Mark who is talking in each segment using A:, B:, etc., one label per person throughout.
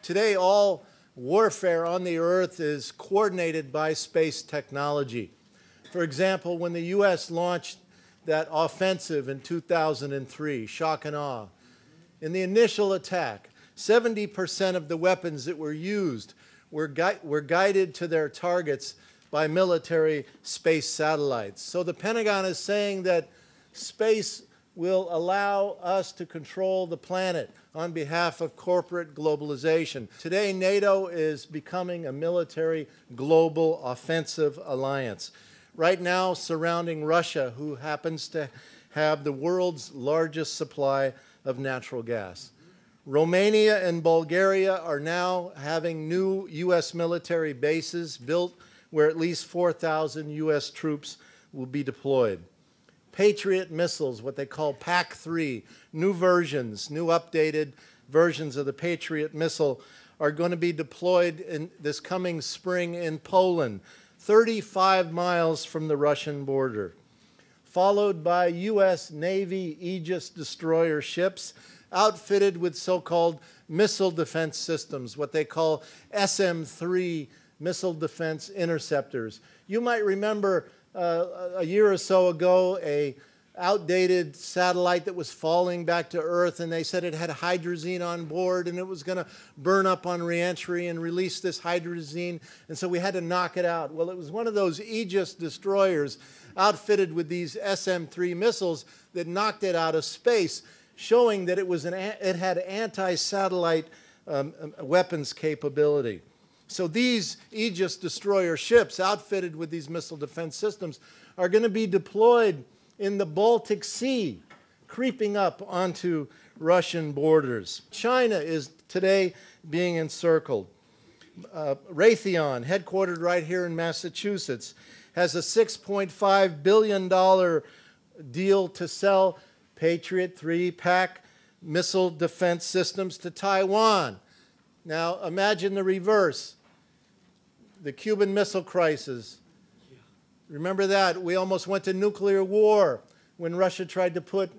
A: Today, all warfare on the earth is coordinated by space technology. For example, when the U.S. launched that offensive in 2003, shock and awe, in the initial attack, 70% of the weapons that were used were guided to their targets by military space satellites. So the Pentagon is saying that space will allow us to control the planet on behalf of corporate globalization. Today, NATO is becoming a military global offensive alliance. Right now, surrounding Russia, who happens to have the world's largest supply of natural gas. Romania and Bulgaria are now having new U.S. military bases built where at least 4,000 U.S. troops will be deployed. Patriot missiles, what they call PAC-3, new versions, new updated versions of the Patriot missile are going to be deployed in this coming spring in Poland, 35 miles from the Russian border, followed by U.S. Navy Aegis destroyer ships outfitted with so-called missile defense systems, what they call SM-3 missile defense interceptors. You might remember a year or so ago a outdated satellite that was falling back to Earth, and they said it had hydrazine on board and it was going to burn up on reentry and release this hydrazine, and so we had to knock it out. Well, it was one of those Aegis destroyers outfitted with these SM-3 missiles that knocked it out of space, showing that it had anti-satellite weapons capability. So these Aegis destroyer ships outfitted with these missile defense systems are going to be deployed in the Baltic Sea, creeping up onto Russian borders. China is today being encircled. Raytheon, headquartered right here in Massachusetts, has a $6.5 billion deal to sell Patriot 3 PAC missile defense systems to Taiwan. Now imagine the reverse. The Cuban Missile Crisis. Remember that? We almost went to nuclear war when Russia tried to put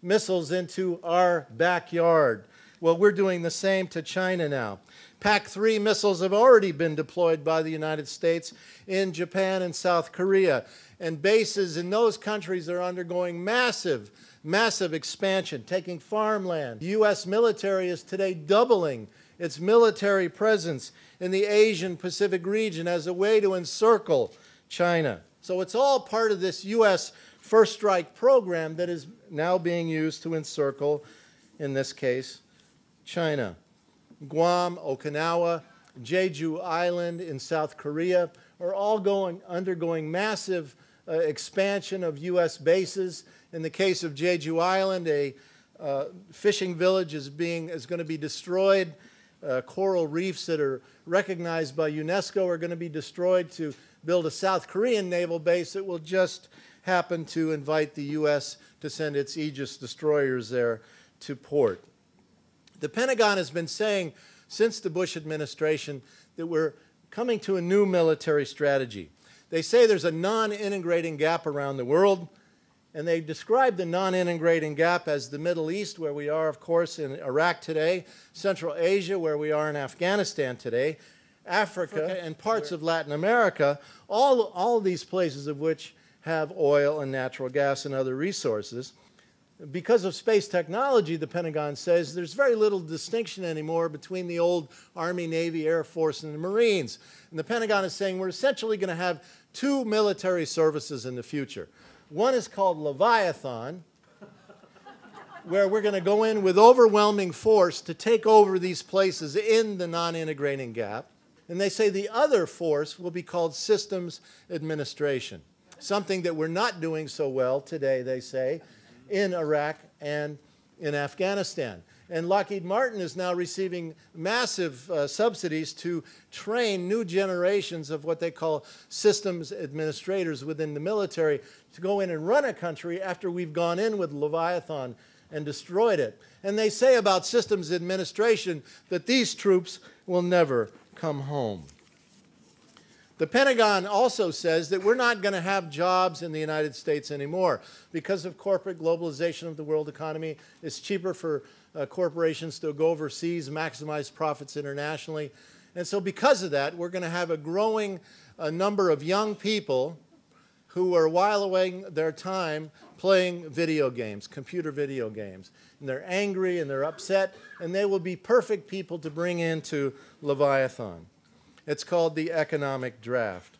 A: missiles into our backyard. Well, we're doing the same to China now. PAC-3 missiles have already been deployed by the United States in Japan and South Korea. And bases in those countries are undergoing massive expansion, taking farmland. The U.S. military is today doubling its military presence in the Asian Pacific region as a way to encircle China. So it's all part of this U.S. First Strike program that is now being used to encircle, in this case, China. Guam, Okinawa, Jeju Island in South Korea are all undergoing massive expansion of U.S. bases. In the case of Jeju Island, a fishing village is going to be destroyed. Coral reefs that are recognized by UNESCO are going to be destroyed to build a South Korean naval base that will just happen to invite the U.S. to send its Aegis destroyers there to port. The Pentagon has been saying since the Bush administration that we're coming to a new military strategy. They say there's a non-integrating gap around the world, and they describe the non-integrating gap as the Middle East, where we are, of course, in Iraq today, Central Asia, where we are in Afghanistan today, Africa, and parts of Latin America, all these places of which have oil and natural gas and other resources. Because of space technology, the Pentagon says, there's very little distinction anymore between the old Army, Navy, Air Force, and the Marines. And the Pentagon is saying we're essentially going to have two military services in the future. One is called Leviathan, where we're going to go in with overwhelming force to take over these places in the non-integrating gap. And they say the other force will be called systems administration, something that we're not doing so well today, they say, in Iraq and in Afghanistan. And Lockheed Martin is now receiving massive subsidies to train new generations of what they call systems administrators within the military to go in and run a country after we've gone in with Leviathan and destroyed it. And they say about systems administration that these troops will never come home. The Pentagon also says that we're not going to have jobs in the United States anymore because of corporate globalization of the world economy. It's cheaper for corporations to go overseas, maximize profits internationally. And so because of that, we're going to have a growing number of young people who are whiling their time playing video games, computer video games. And they're angry and they're upset, and they will be perfect people to bring into Leviathan. It's called the economic draft.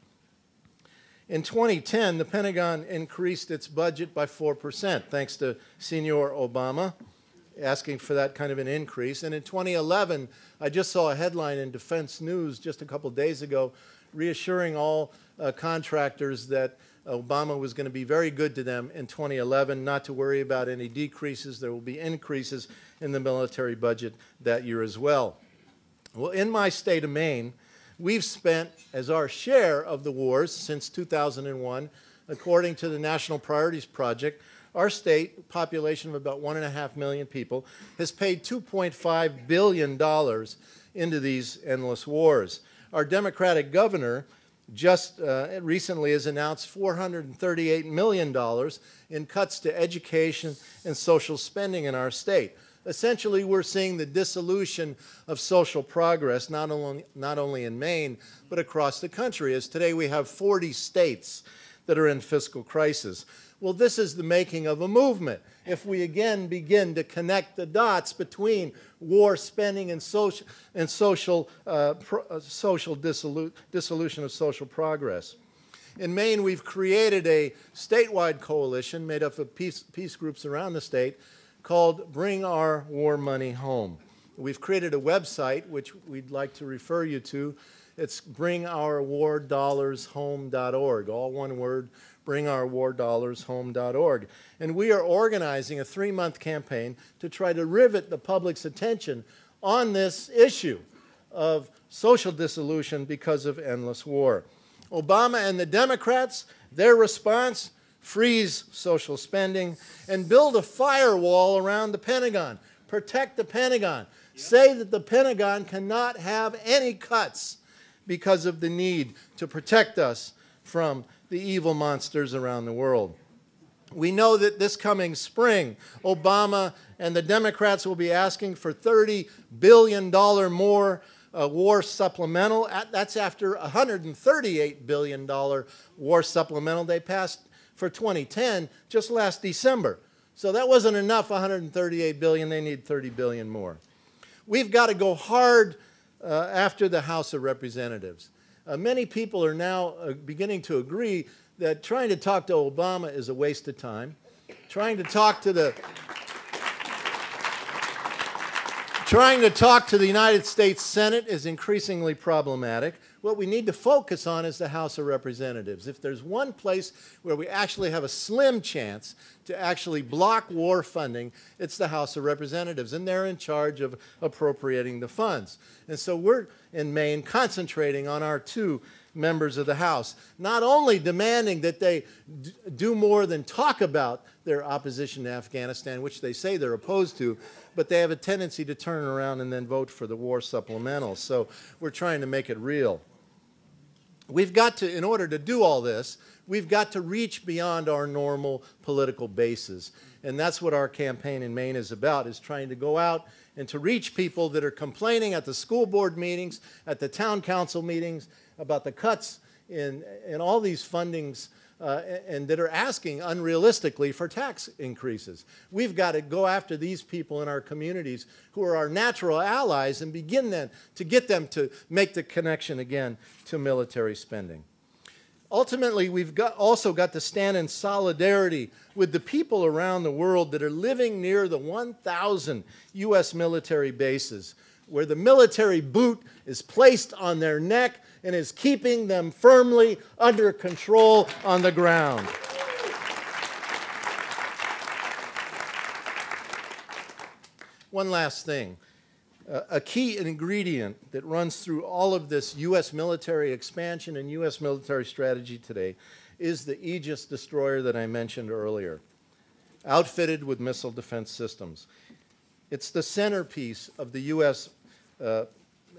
A: In 2010, the Pentagon increased its budget by 4%, thanks to Senor Obama asking for that kind of an increase. And in 2011, I just saw a headline in Defense News just a couple days ago reassuring all contractors that Obama was going to be very good to them in 2011, not to worry about any decreases. There will be increases in the military budget that year as well. Well, in my state of Maine, we've spent, as our share of the wars since 2001, according to the National Priorities Project, our state, population of about 1.5 million people, has paid $2.5 billion into these endless wars. Our Democratic governor just recently has announced $438 million in cuts to education and social spending in our state. Essentially, we're seeing the dissolution of social progress, not only in Maine, but across the country, as today we have 40 states that are in fiscal crisis. Well, this is the making of a movement. If we again begin to connect the dots between war spending and social dissolution of social progress. In Maine, we've created a statewide coalition made up of peace groups around the state called Bring Our War Money Home. We've created a website, which we'd like to refer you to. It's bringourwardollarshome.org, all one word, bringourwardollarshome.org. And we are organizing a 3-month campaign to try to rivet the public's attention on this issue of social dissolution because of endless war. Obama and the Democrats, their response, freeze social spending and build a firewall around the Pentagon. Protect the Pentagon. Say that the Pentagon cannot have any cuts because of the need to protect us from the evil monsters around the world. We know that this coming spring, Obama and the Democrats will be asking for $30 billion more war supplemental. That's after a $138 billion war supplemental they passed for 2010 just last December. So that wasn't enough, $138 billion. They need $30 billion more. We've got to go hard after the House of Representatives. Many people are now beginning to agree that trying to talk to Obama is a waste of time. Trying to talk to the United States Senate is increasingly problematic. What we need to focus on is the House of Representatives. If there's one place where we actually have a slim chance to actually block war funding, it's the House of Representatives, and they're in charge of appropriating the funds. And so we're, in Maine, concentrating on our 2 members of the House, not only demanding that they do more than talk about their opposition to Afghanistan, which they say they're opposed to, but they have a tendency to turn around and then vote for the war supplemental. So we're trying to make it real. We've got to, in order to do all this, we've got to reach beyond our normal political bases. And that's what our campaign in Maine is about, is trying to go out and to reach people that are complaining at the school board meetings, at the town council meetings, about the cuts in all these fundings and that are asking unrealistically for tax increases. We've got to go after these people in our communities who are our natural allies and begin then to get them to make the connection again to military spending. Ultimately, we've also got to stand in solidarity with the people around the world that are living near the 1,000 U.S. military bases, where the military boot is placed on their neck and is keeping them firmly under control on the ground. One last thing. A key ingredient that runs through all of this U.S. military expansion and U.S. military strategy today is the Aegis destroyer that I mentioned earlier, outfitted with missile defense systems. It's the centerpiece of the U.S.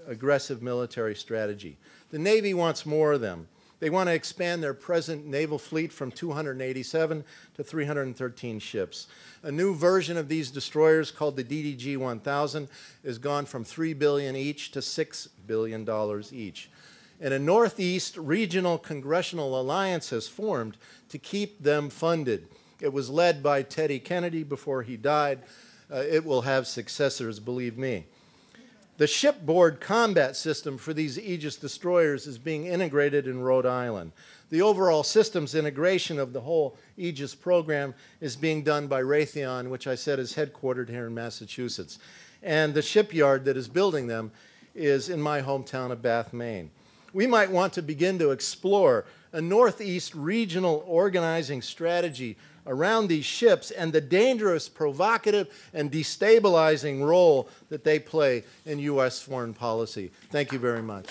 A: Aggressive military strategy. The Navy wants more of them. They want to expand their present naval fleet from 287 to 313 ships. A new version of these destroyers called the DDG-1000 is gone from $3 billion each to $6 billion each. And a Northeast Regional Congressional Alliance has formed to keep them funded. It was led by Teddy Kennedy before he died. It will have successors, believe me. The shipboard combat system for these Aegis destroyers is being integrated in Rhode Island. The overall systems integration of the whole Aegis program is being done by Raytheon, which I said is headquartered here in Massachusetts. And the shipyard that is building them is in my hometown of Bath, Maine. We might want to begin to explore a Northeast regional organizing strategy around these ships and the dangerous, provocative, and destabilizing role that they play in U.S. foreign policy. Thank you very much.